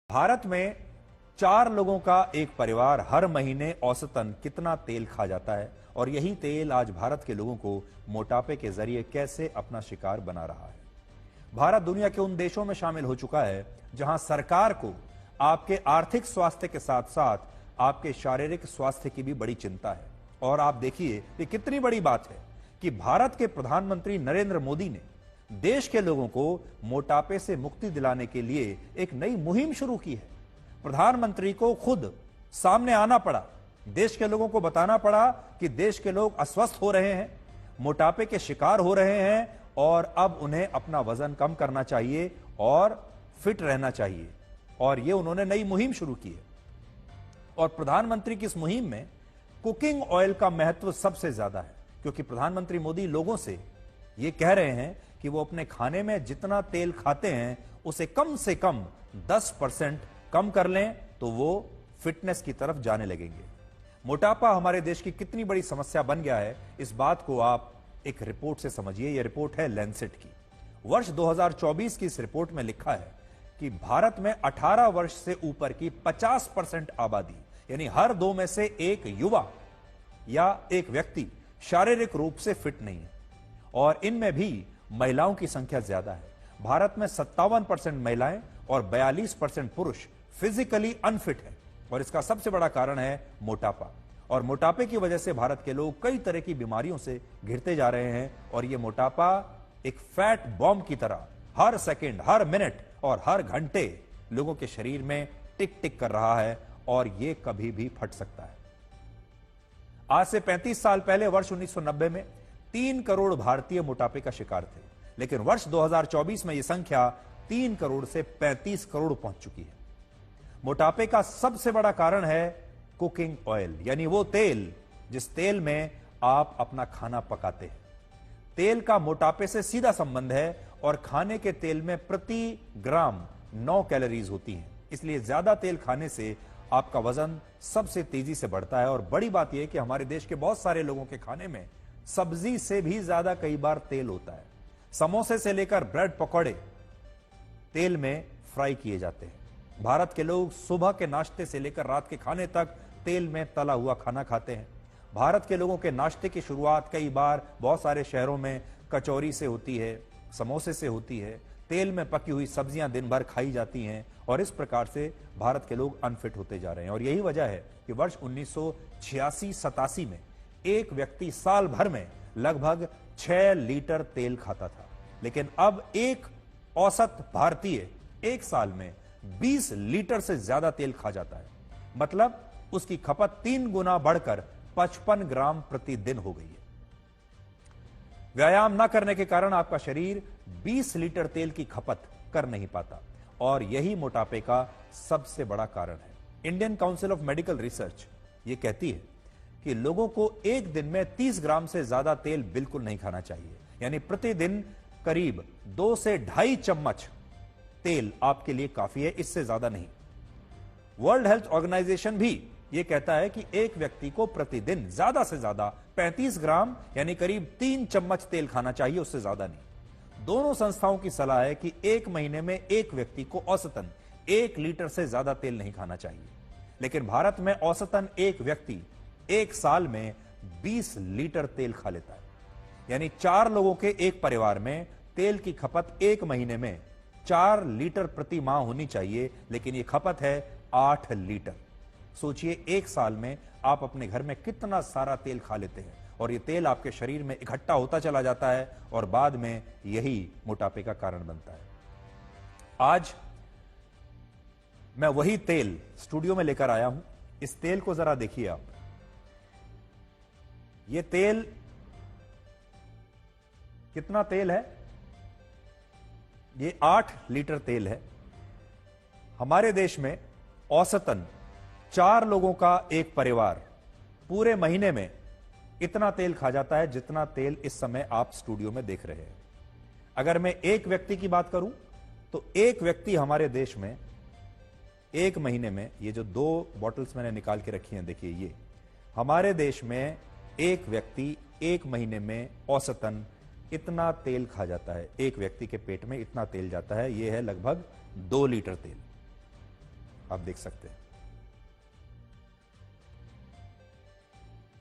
भारत में 4 लोगों का एक परिवार हर महीने औसतन कितना तेल खा जाता है और यही तेल आज भारत के लोगों को मोटापे के जरिए कैसे अपना शिकार बना रहा है। भारत दुनिया के उन देशों में शामिल हो चुका है जहां सरकार को आपके आर्थिक स्वास्थ्य के साथ साथ आपके शारीरिक स्वास्थ्य की भी बड़ी चिंता है। और आप देखिए ये कितनी बड़ी बात है कि भारत के प्रधानमंत्री नरेंद्र मोदी ने देश के लोगों को मोटापे से मुक्ति दिलाने के लिए एक नई मुहिम शुरू की है। प्रधानमंत्री को खुद सामने आना पड़ा, देश के लोगों को बताना पड़ा कि देश के लोग अस्वस्थ हो रहे हैं, मोटापे के शिकार हो रहे हैं और अब उन्हें अपना वजन कम करना चाहिए और फिट रहना चाहिए। और यह उन्होंने नई मुहिम शुरू की है। और प्रधानमंत्री की इस मुहिम में कुकिंग ऑयल का महत्व सबसे ज्यादा है, क्योंकि प्रधानमंत्री मोदी लोगों से यह कह रहे हैं कि वो अपने खाने में जितना तेल खाते हैं उसे कम से कम 10% कम कर लें तो वो फिटनेस की तरफ जाने लगेंगे। मोटापा हमारे देश की कितनी बड़ी समस्या बन गया है, इस बात को आप एक रिपोर्ट से समझिए। यह रिपोर्ट है लैंसेट की। वर्ष 2024 की इस रिपोर्ट में लिखा है कि भारत में 18 वर्ष से ऊपर की 50% आबादी, यानी हर 2 में से एक युवा या एक व्यक्ति शारीरिक रूप से फिट नहीं है और इनमें भी महिलाओं की संख्या ज्यादा है। भारत में 57% महिलाएं और 42% पुरुष फिजिकली अनफिट है और इसका सबसे बड़ा कारण है मोटापा। और मोटापे की वजह से भारत के लोग कई तरह की बीमारियों से घिरते जा रहे हैं और यह मोटापा एक फैट बॉम्ब की तरह हर सेकंड, हर मिनट और हर घंटे लोगों के शरीर में टिक टिक कर रहा है और यह कभी भी फट सकता है। आज से 35 साल पहले वर्ष 1990 में 3 करोड़ भारतीय मोटापे का शिकार थे, लेकिन वर्ष 2024 में यह संख्या 3 करोड़ से 35 करोड़ पहुंच चुकी है। मोटापे का सबसे बड़ा कारण है कुकिंग ऑयल, यानी वो तेल जिस तेल में आप अपना खाना पकाते हैं। तेल का मोटापे से सीधा संबंध है और खाने के तेल में प्रति ग्राम 9 कैलोरीज होती हैं, इसलिए ज्यादा तेल खाने से आपका वजन सबसे तेजी से बढ़ता है। और बड़ी बात यह है कि हमारे देश के बहुत सारे लोगों के खाने में सब्जी से भी ज्यादा कई बार तेल होता है। समोसे से लेकर ब्रेड पकौड़े तेल में फ्राई किए जाते हैं। भारत के लोग सुबह के नाश्ते से लेकर रात के खाने तक तेल में तला हुआ खाना खाते हैं। भारत के लोगों के नाश्ते की शुरुआत कई बार बहुत सारे शहरों में कचौरी से होती है, समोसे से होती है। तेल में पकी हुई सब्जियां दिन भर खाई जाती हैं और इस प्रकार से भारत के लोग अनफिट होते जा रहे हैं। और यही वजह है कि वर्ष 1986-87 में एक व्यक्ति साल भर में लगभग 6 लीटर तेल खाता था, लेकिन अब एक औसत भारतीय एक साल में 20 लीटर से ज्यादा तेल खा जाता है। मतलब उसकी खपत 3 गुना बढ़कर 55 ग्राम प्रतिदिन हो गई है। व्यायाम न करने के कारण आपका शरीर 20 लीटर तेल की खपत कर नहीं पाता और यही मोटापे का सबसे बड़ा कारण है। Indian council of medical research यह कहती है कि लोगों को एक दिन में 30 ग्राम से ज्यादा तेल बिल्कुल नहीं खाना चाहिए, यानी प्रतिदिन करीब 2 से 2.5 चम्मच तेल आपके लिए काफी है, इससे ज्यादा नहीं। वर्ल्ड हेल्थ ऑर्गेनाइजेशन भी यह कहता है कि एक व्यक्ति को प्रतिदिन ज्यादा से ज्यादा 35 ग्राम यानी करीब 3 चम्मच तेल खाना चाहिए, उससे ज्यादा नहीं। दोनों संस्थाओं की सलाह है कि एक महीने में एक व्यक्ति को औसतन 1 लीटर से ज्यादा तेल नहीं खाना चाहिए, लेकिन भारत में औसतन एक व्यक्ति एक साल में 20 लीटर तेल खा लेता है। यानी 4 लोगों के एक परिवार में तेल की खपत एक महीने में 4 लीटर प्रति माह होनी चाहिए, लेकिन यह खपत है 8 लीटर। सोचिए एक साल में आप अपने घर में कितना सारा तेल खा लेते हैं और यह तेल आपके शरीर में इकट्ठा होता चला जाता है और बाद में यही मोटापे का कारण बनता है। आज मैं वही तेल स्टूडियो में लेकर आया हूं। इस तेल को जरा देखिए आप। यह तेल कितना तेल है? यह 8 लीटर तेल है। हमारे देश में औसतन 4 लोगों का एक परिवार पूरे महीने में इतना तेल खा जाता है जितना तेल इस समय आप स्टूडियो में देख रहे हैं। अगर मैं एक व्यक्ति की बात करूं तो एक व्यक्ति हमारे देश में एक महीने में, ये जो 2 बॉटल्स मैंने निकाल के रखी हैं देखिए, ये हमारे देश में एक व्यक्ति एक महीने में औसतन इतना तेल खा जाता है। एक व्यक्ति के पेट में इतना तेल जाता है, यह है लगभग 2 लीटर तेल। आप देख सकते हैं।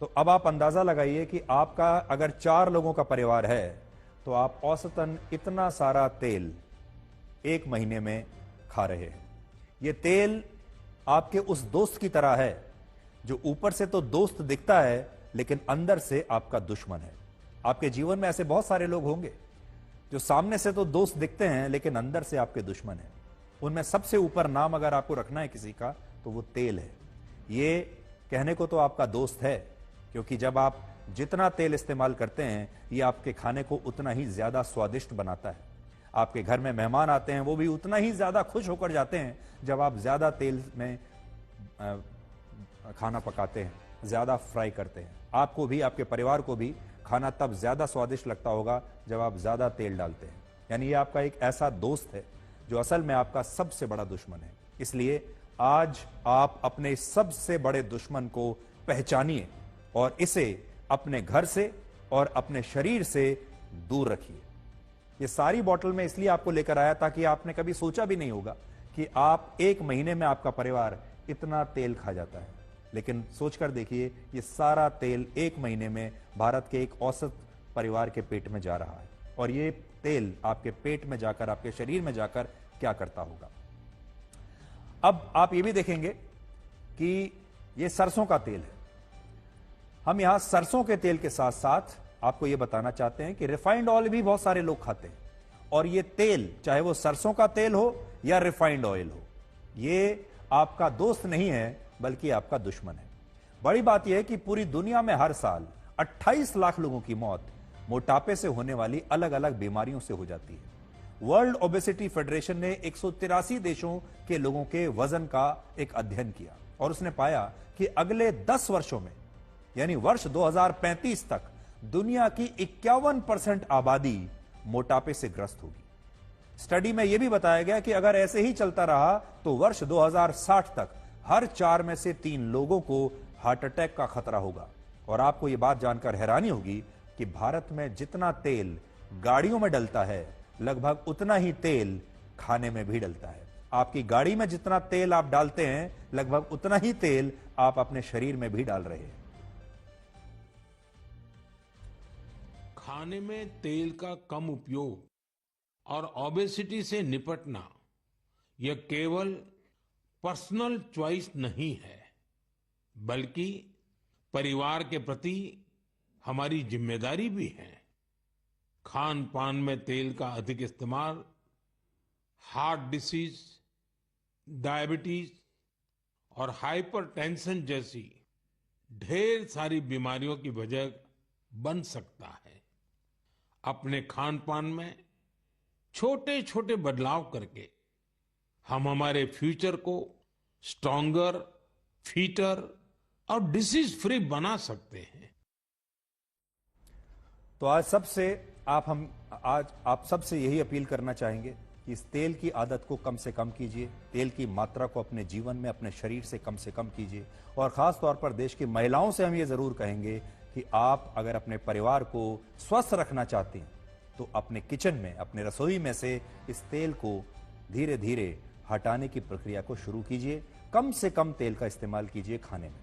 तो अब आप अंदाजा लगाइए कि आपका अगर 4 लोगों का परिवार है तो आप औसतन इतना सारा तेल एक महीने में खा रहे हैं। यह तेल आपके उस दोस्त की तरह है जो ऊपर से तो दोस्त दिखता है लेकिन अंदर से आपका दुश्मन है। आपके जीवन में ऐसे बहुत सारे लोग होंगे जो सामने से तो दोस्त दिखते हैं लेकिन अंदर से आपके दुश्मन हैं। उनमें सबसे ऊपर नाम अगर आपको रखना है किसी का तो वो तेल है। ये कहने को तो आपका दोस्त है क्योंकि जब आप जितना तेल इस्तेमाल करते हैं ये आपके खाने को उतना ही ज्यादा स्वादिष्ट बनाता है। आपके घर में मेहमान आते हैं वो भी उतना ही ज्यादा खुश होकर जाते हैं जब आप ज्यादा तेल में खाना पकाते हैं, ज्यादा फ्राई करते हैं। आपको भी, आपके परिवार को भी खाना तब ज्यादा स्वादिष्ट लगता होगा जब आप ज्यादा तेल डालते हैं। यानी ये आपका एक ऐसा दोस्त है जो असल में आपका सबसे बड़ा दुश्मन है। इसलिए आज आप अपने सबसे बड़े दुश्मन को पहचानिए और इसे अपने घर से और अपने शरीर से दूर रखिए। ये सारी बोतल में इसलिए आपको लेकर आया ताकि आपने कभी सोचा भी नहीं होगा कि आप एक महीने में आपका परिवार इतना तेल खा जाता है। लेकिन सोचकर देखिए ये सारा तेल एक महीने में भारत के एक औसत परिवार के पेट में जा रहा है और ये तेल आपके पेट में जाकर, आपके शरीर में जाकर क्या करता होगा। अब आप ये भी देखेंगे कि ये सरसों का तेल है। हम यहां सरसों के तेल के साथ साथ आपको यह बताना चाहते हैं कि रिफाइंड ऑयल भी बहुत सारे लोग खाते हैं और यह तेल, चाहे वो सरसों का तेल हो या रिफाइंड ऑयल हो, ये आपका दोस्त नहीं है बल्कि आपका दुश्मन है। बड़ी बात यह है कि पूरी दुनिया में हर साल 28 लाख लोगों की मौत मोटापे से होने वाली अलग अलग बीमारियों से हो जाती है। वर्ल्ड ओबेसिटी फेडरेशन ने 183 देशों के लोगों के वजन का एक अध्ययन किया और उसने पाया कि अगले 10 वर्षों में, यानी वर्ष 2035 तक, दुनिया की 51% आबादी मोटापे से ग्रस्त होगी। स्टडी में यह भी बताया गया कि अगर ऐसे ही चलता रहा तो वर्ष 2060 तक हर 4 में से 3 लोगों को हार्ट अटैक का खतरा होगा। और आपको यह बात जानकर हैरानी होगी कि भारत में जितना तेल गाड़ियों में डलता है लगभग उतना ही तेल खाने में भी डलता है। आपकी गाड़ी में जितना तेल आप डालते हैं लगभग उतना ही तेल आप अपने शरीर में भी डाल रहे हैं। खाने में तेल का कम उपयोग और ओबेसिटी से निपटना यह केवल पर्सनल चॉइस नहीं है बल्कि परिवार के प्रति हमारी जिम्मेदारी भी है। खान पान में तेल का अधिक इस्तेमाल हार्ट डिसीज, डायबिटीज और हाइपरटेंशन जैसी ढेर सारी बीमारियों की वजह बन सकता है। अपने खान पान में छोटे छोटे बदलाव करके हम हमारे फ्यूचर को स्ट्रॉन्गर, फिटर और डिसीज फ्री बना सकते हैं। तो आज आप सबसे यही अपील करना चाहेंगे कि इस तेल की आदत को कम से कम कीजिए, तेल की मात्रा को अपने जीवन में, अपने शरीर से कम कीजिए। और खास तौर पर देश की महिलाओं से हम ये जरूर कहेंगे कि आप अगर अपने परिवार को स्वस्थ रखना चाहती हैं तो अपने किचन में, अपने रसोई में से इस तेल को धीरे धीरे हटाने की प्रक्रिया को शुरू कीजिए। कम से कम तेल का इस्तेमाल कीजिए खाने में।